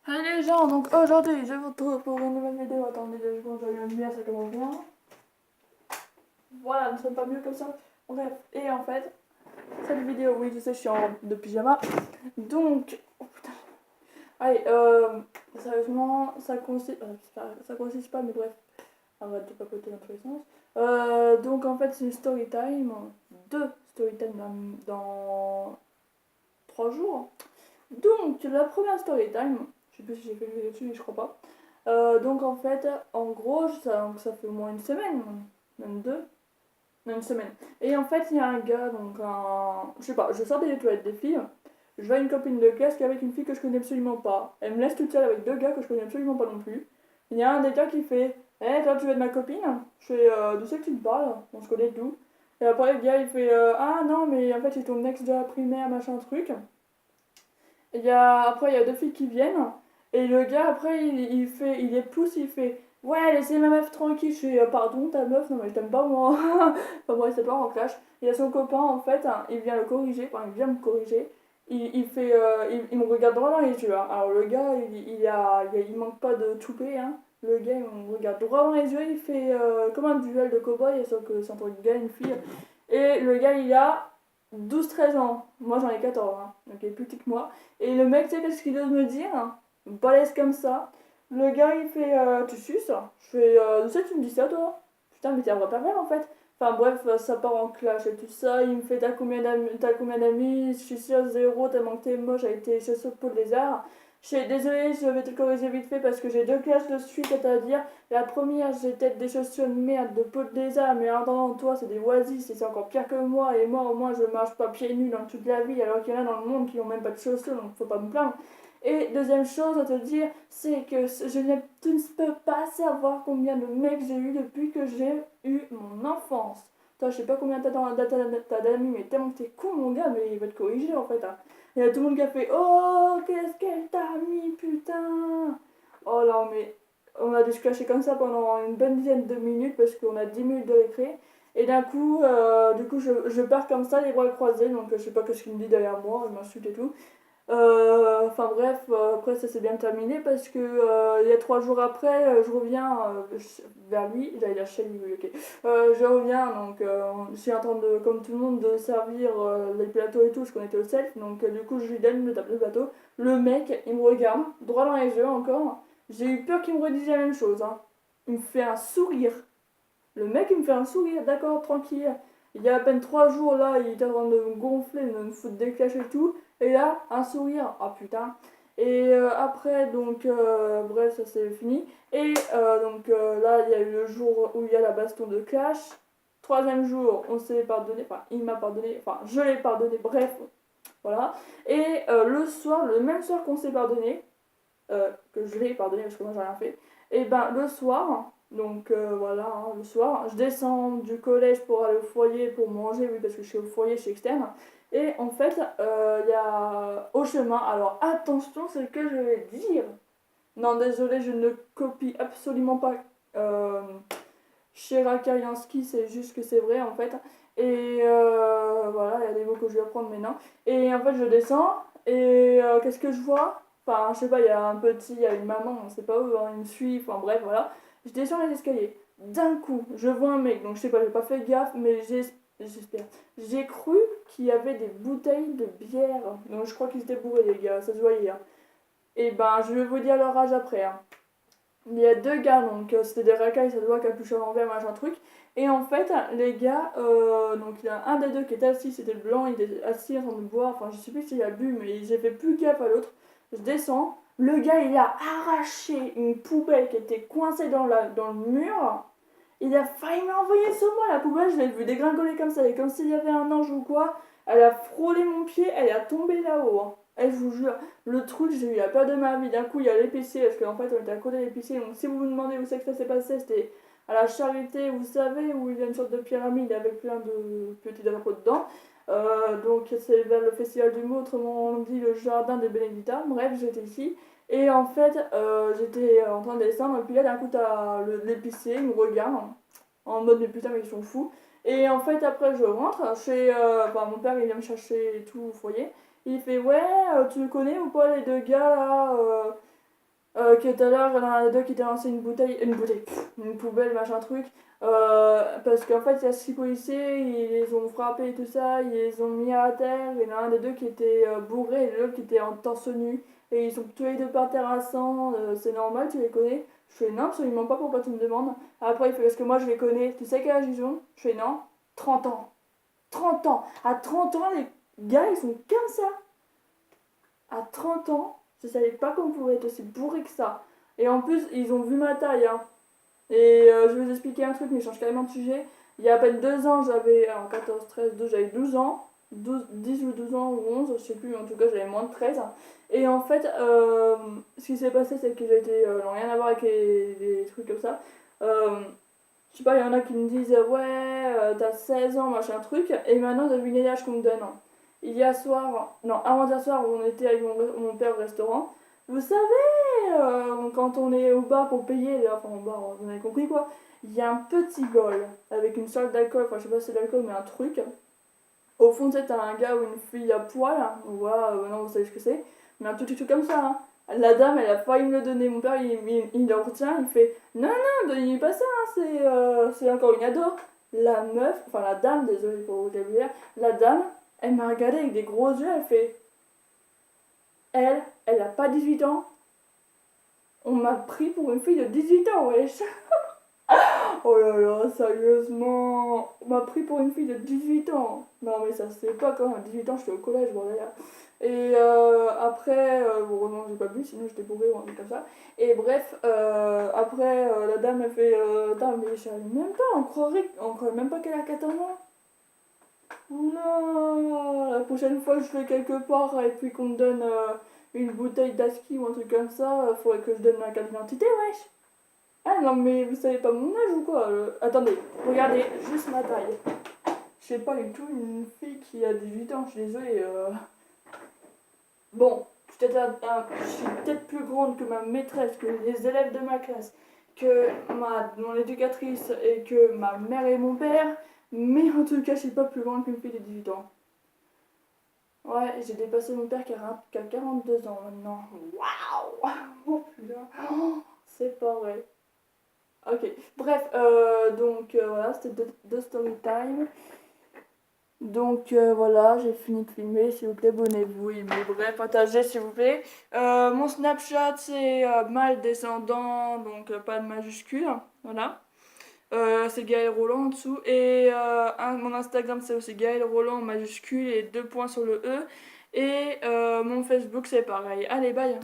Salut les gens, donc aujourd'hui je vous retrouve pour une nouvelle vidéo. Attendez 2 secondes, je la lumière, ça commence bien. Voilà, ne sommes pas mieux comme ça. Bref, et en fait, cette vidéo, oui je sais, je suis en robe de pyjama. Donc, oh putain. Allez, sérieusement, ça consiste pas, mais bref, arrête de papoter dans tous les sens. Donc en fait c'est une story time, deux story time dans 3 jours. Donc, la première story time, je sais plus si j'ai fait une vidéo dessus, mais je crois pas. Donc, en fait, en gros, ça fait au moins une semaine, même deux, non, une semaine. Et en fait, il y a un gars, je sais pas, je sors des toilettes des filles, je vois une copine de classe qui est avec une fille que je connais absolument pas. Elle me laisse toute seule avec deux gars que je connais absolument pas non plus. Il y a un des gars qui fait Eh, toi, tu veux être ma copine? Je fais D'où c'est que tu me parles? On se connaît d'où? Et après, le gars, il fait Ah non, mais en fait, c'est ton ex de la primaire, machin truc. Après, il y a deux filles qui viennent. Et le gars, après, il les pousse, il fait Ouais, laissez ma meuf tranquille. Je fais Pardon, ta meuf, non, mais je t'aime pas, moi. Enfin, bref, c'est pas en clash. Il y a son copain, en fait, hein, il vient le corriger, enfin, il vient me corriger. Il me regarde droit dans les yeux, hein. Alors, le gars, il manque pas de toupet, hein. Le gars, il me regarde droit dans les yeux, il fait comme un duel de cow-boy, sauf que c'est entre un gars et une fille. Et le gars, il a 12 13 ans. Moi, j'en ai 14, hein, donc il est plus petit que moi. Et le mec, tu sais qu'est-ce qu'il ose me dire? Balèze comme ça. Le gars, il fait Tu suces? Je fais Tu sais, tu me dis ça, toi? Putain, mais t'es un vrai pervers en fait. Enfin bref, ça part en clash et tout ça. Il me fait T'as combien d'amis? Je suis sûre, zéro, tellement que t'es moche avec tes chaussures de peau de lézard. Je suis désolée, je vais te corriger vite fait parce que j'ai deux classes de suite à dire. La première, j'ai peut-être des chaussures de merde, de peau de lézard, mais en attendant, toi, c'est des oasis et c'est encore pire que moi. Et moi, au moins, je marche pas pieds nus dans toute la vie, alors qu'il y en a dans le monde qui n'ont même pas de chaussures, donc faut pas me plaindre. Et deuxième chose à te dire, c'est que tu ne peux pas savoir combien de mecs j'ai eu depuis que j'ai eu mon enfance. Toi, je sais pas combien t'as d'amis, mais tellement que t'es con, mon gars, mais il va te corriger en fait, hein. Il y a tout le monde qui a fait Oh, qu'est-ce qu'elle t'a mis, putain! Oh là, mais on a dû se clasher comme ça pendant une bonne dizaine de minutes parce qu'on a 10 minutes de récré. Et du coup, je pars comme ça, les bras croisés, donc je sais pas ce qu'il me dit derrière moi, il m'insulte et tout. Enfin bref, après ça s'est bien terminé parce que il y a 3 jours après, je reviens vers lui, j'allais dire chez lui, oui, ok. Je reviens, donc je suis en train de, comme tout le monde, de servir les plateaux et tout, je connaissais au self, donc du coup je lui donne le plateau. Le mec, il me regarde, droit dans les yeux encore. J'ai eu peur qu'il me redise la même chose, hein. Il me fait un sourire. Le mec, il me fait un sourire, d'accord, tranquille. Il y a à peine 3 jours là, il était en train de me gonfler, de me foutre des clashs et tout. Et là, un sourire, ah putain. Et après, bref, ça c'est fini. Et là, il y a eu le jour où il y a la baston de clash. Troisième jour, on s'est pardonné, enfin, il m'a pardonné, enfin, je l'ai pardonné, bref, voilà. Et le soir, le même soir qu'on s'est pardonné, que je l'ai pardonné parce que moi j'ai rien fait, et ben le soir, voilà, hein, le soir, je descends du collège pour aller au foyer pour manger, oui, parce que je suis au foyer, je suis externe. Et en fait, il y a au chemin, alors attention, c'est ce que je vais dire. Non, désolé, je ne copie absolument pas chez Rakariansky, c'est juste que c'est vrai en fait. Et voilà, il y a des mots que je vais apprendre maintenant. Et en fait, je descends et qu'est-ce que je vois? Enfin, je sais pas, il y a un petit, il y a une maman, on sait pas où, hein, il me suit, enfin bref, voilà. Je descends les escaliers. D'un coup, je vois un mec, donc je sais pas, j'ai pas fait gaffe, mais j'espère. J'ai cru qu'il y avait des bouteilles de bière. Donc je crois qu'ils étaient bourrés, les gars, ça se voyait, hein. Et ben, je vais vous dire leur âge après, hein. Il y a deux gars, donc c'était des racailles, ça doit capuche à l'envers, machin truc. Et en fait, les gars, donc il y a un des deux qui était assis, c'était le blanc, il était assis en train de boire, enfin je sais plus s'il a bu, mais j'ai fait plus gaffe à l'autre. Je descends, le gars il a arraché une poubelle qui était coincée dans le mur. Il a failli m'envoyer sur moi, la poubelle, je l'ai vu dégringoler comme ça, et comme s'il y avait un ange ou quoi. Elle a frôlé mon pied, elle est tombée là-haut, hein. Elle, je vous jure, le truc, j'ai eu la peur de ma vie. D'un coup, il y a l'épicier, parce qu'en fait, on était à côté de l'épicier. Donc, si vous vous demandez où c'est que ça s'est passé, c'était à la Charité, vous savez, où il y a une sorte de pyramide avec plein de petits drapeaux dedans. Donc, c'est vers le festival du mot, autrement on dit le jardin des Bénédictins. Bref, j'étais ici. Et en fait, j'étais en train de descendre, et puis là, d'un coup, t'as l'épicier, il me regarde, hein, en mode, mais putain, mais ils sont fous. Et en fait, après, je rentre chez. Mon père, il vient me chercher et tout au foyer. Il fait ouais, tu le connais ou pas les deux gars là Que tout à l'heure, il y en a un des deux qui t'a lancé une poubelle, machin truc. Parce qu'en fait, il y a 6 policiers, ils les ont frappés et tout ça, ils les ont mis à terre. Il y en a un des deux qui était bourré et l'autre qui était en torse nu. Et ils sont tous les deux par terre à sang, c'est normal, tu les connais? Je fais non, absolument pas, pourquoi tu me demandes? Après, il fait parce que moi je les connais, tu sais quel âge ils ont? Je fais non, 30 ans. 30 ans! À 30 ans, les gars, ils sont comme ça! À 30 ans, je savais pas qu'on pouvait être aussi bourré que ça. Et en plus, ils ont vu ma taille, hein. Et je vais vous expliquer un truc, mais je change carrément de sujet. Il y a à peine 2 ans, j'avais, alors 14, 13, 12, j'avais 12 ans. 12, 10 ou 12 ans ou 11, je sais plus, en tout cas j'avais moins de 13. Et en fait, ce qui s'est passé, c'est que j'ai été, non, rien à voir avec les trucs comme ça. Je sais pas, il y en a qui me disent, ouais, t'as 16 ans, machin truc. Et maintenant, devinez l'âge qu'on me donne, hein. Hier soir, non, avant-hier soir, où on était avec mon père au restaurant. Vous savez, quand on est au bar pour payer, là, enfin au bar, vous avez compris quoi, il y a un petit bol avec une sorte d'alcool, enfin je sais pas si c'est de l'alcool, mais un truc. Au fond, tu sais, t'as un gars ou une fille à poil, hein, ou non, vous savez ce que c'est, mais un petit truc comme ça, hein. La dame, elle a failli me le donner. Mon père, il le retient, il fait non, non, donnez-lui pas ça, hein, c'est encore une ado. La meuf, enfin la dame, désolé pour le vocabulaire, la dame, elle m'a regardé avec des gros yeux, elle fait elle a pas 18 ans. On m'a pris pour une fille de 18 ans, wesh. Oh là là, sérieusement. On m'a pris pour une fille de 18 ans. Non mais ça se fait pas quand même. À 18 ans, j'étais au collège, bon d'ailleurs. Et après, heureusement j'ai pas bu, sinon j'étais bourrée ou un truc comme ça. Et bref, après, la dame elle fait attends, mais je savais même pas, on croirait même pas qu'elle a 14 ans. Non, la prochaine fois que je vais quelque part et puis qu'on me donne une bouteille d'asky ou un truc comme ça, faudrait que je donne ma carte d'identité, wesh. Ah non, mais vous savez pas mon âge ou quoi? Attendez, regardez, juste ma taille. Je sais pas du tout une fille qui a 18 ans, je suis désolée. Bon, je suis peut-être plus grande que ma maîtresse, que les élèves de ma classe, que mon éducatrice et que ma mère et mon père, mais en tout cas, je suis pas plus grande qu'une fille de 18 ans. Ouais, j'ai dépassé mon père qui a 42 ans maintenant. Waouh! Oh putain, oh, c'est pas vrai. Ok, bref, donc voilà, c'était deux story time. Donc voilà, j'ai fini de filmer, s'il vous plaît, abonnez-vous, bref, partagez s'il vous plaît. Mon Snapchat c'est mal descendant, donc pas de majuscule, voilà. C'est Gaël Roland en dessous. Et mon Instagram c'est aussi Gaël Roland en majuscule et 2 points sur le E. Et mon Facebook c'est pareil. Allez, bye!